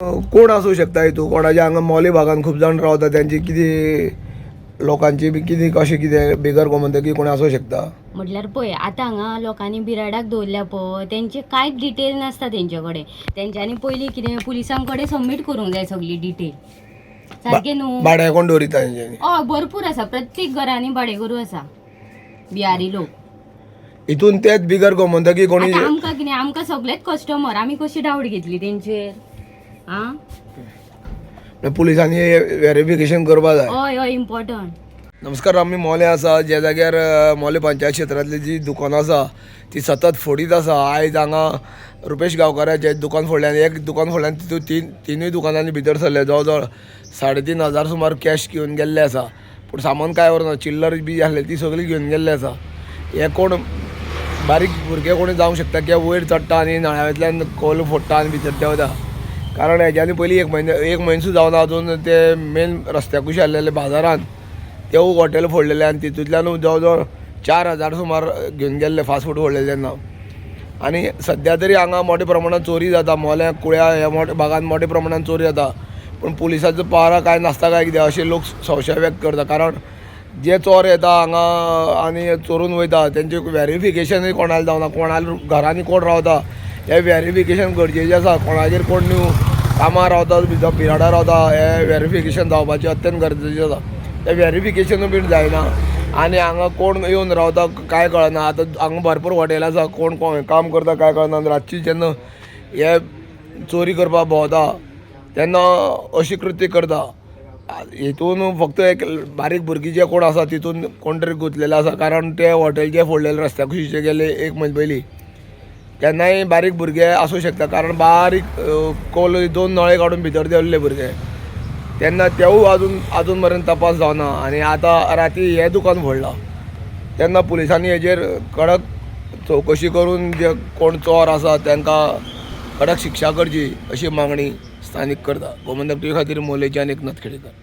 कोण असू शकता हितू कोणाच्या हांगा मोले भागात खूप जाण रावता त्यांची कितें लोकांची बी कितें कशें कितें बेगर गोमंतकी कोण असू शकता म्हटल्यार पळय आतां हांगा लोकांनी बिराडाक दवरल्या पळय तेंचे कांयच डिटेल नासता तेंचे कडेन. तेंच्यांनी पयलीं कितें पुलिसां कडेन सबमीट करूंक जाय सगळी डिटेल. सारकें न्हू? भाड्या कोण दवरिता तेंच्यांनी हय भरपूर आसा. प्रत्येक घरांनी भाडेकरू आसा बिहारी लोक. हितून तेच बिगर गोमंतकी कोणी आतां आमकां कितें आमकां सगळेच कस्टमर आमी कशी डावट घेतली तेंचेर आं पुलिसांनी व्हेरिफिकेशन करपा जाय. हय हय इम्पॉर्टंट. नमस्कार. आमी मोले आसा ज्या जाग्यार मोले पंचायत क्षेत्रांतली जी दुकानां आसा ती सतत फोडीत आसा. आयज हांगा रुपेश गांवकाराचें दुकान फोडल्यान एक दुकान फोडल्यान तितून तिनूय दुकानांनी भितर सरले. जवळ जवळ 3,500 सुमार कॅश घेवन गेल्ले आसा. पूण सामान कांय व्हरना. चिल्लर बी आसले ती सगळी घेवन गेल्ले आसा. हे कोण बारीक भुरगे कोणी जावंक शकता किंवां वयर चडटा आनी नळ्यावेंतल्यान खोल फोडटा आनी भितर देंवता. कारण हेज्यानी पयलीं एक म्हयनो सुद्दां जावना अजून ते मेन रस्त्याकुशी आसलेले बाजारांत तेवूय हॉटेल फोडलेले आनी तितूंतल्यान जवळ जवळ 4,000 सुमार घेवन गेल्ले फास्ट फूड फोडलेले तेन्ना. आनी सद्या तरी हांगा मोठ्या प्रमाणांत चोरी जाता. मोल्या कुळ्या ह्या मोठ्या भागांत मोठ्या प्रमाणांत चोरी जाता. पूण पुलिसाचो पारा कांय नासता काय कितें अशें लोक संशय व्यक्त करता. कारण जे चोर येता हांगा आनी चोरून वयता तेंचे व्हेरिफिकेशनूय कोणालें जावना. कोणाल्या घरांनी कोण रावता हें व्हेरिफिकेशन गरजेचें आसा. कोणागेर कोण न्यू कामां रावता बिराडार रावता हें व्हेरिफिकेशन जावपाचें अत्यंत गरजेचें आसा. तें व्हेरिफिकेशन बीन जायना आनी हांगा कोण येवन रावता कांय कळना. आतां हांगा भरपूर हॉटेल आसा. कोण काम करता कांय कळना. रातची जेन्ना हे चोरी करपाक भोंवता तेन्ना अशी कृत्य करता. हितून फक्त एक बारीक भुरगीं जे कोण आसा तितून कोण तरी गुंतलेले आसा. कारण ते हॉटेल जे फोडलेले रस्त्या कुशीचे गेले एक म्हयने पयलीं केन्नाय बारीक भुरगे आसूं शकता. कारण बारीक कोल 2 नळे काडून भितर देंवल्ले भुरगे तेन्ना तेवूय आजून मेरेन तपास जावना. आनी आतां राती हें दुकान फोडलां तेन्ना पुलिसांनी हेजेर कडक चवकशी करून जे कोण चोर आसा तांकां कडक शिक्षा करची अशी मागणी स्थानीक करता. गोमंतक टीव्ही खातीर मोलेच्यान एकनाथ खेडेकर.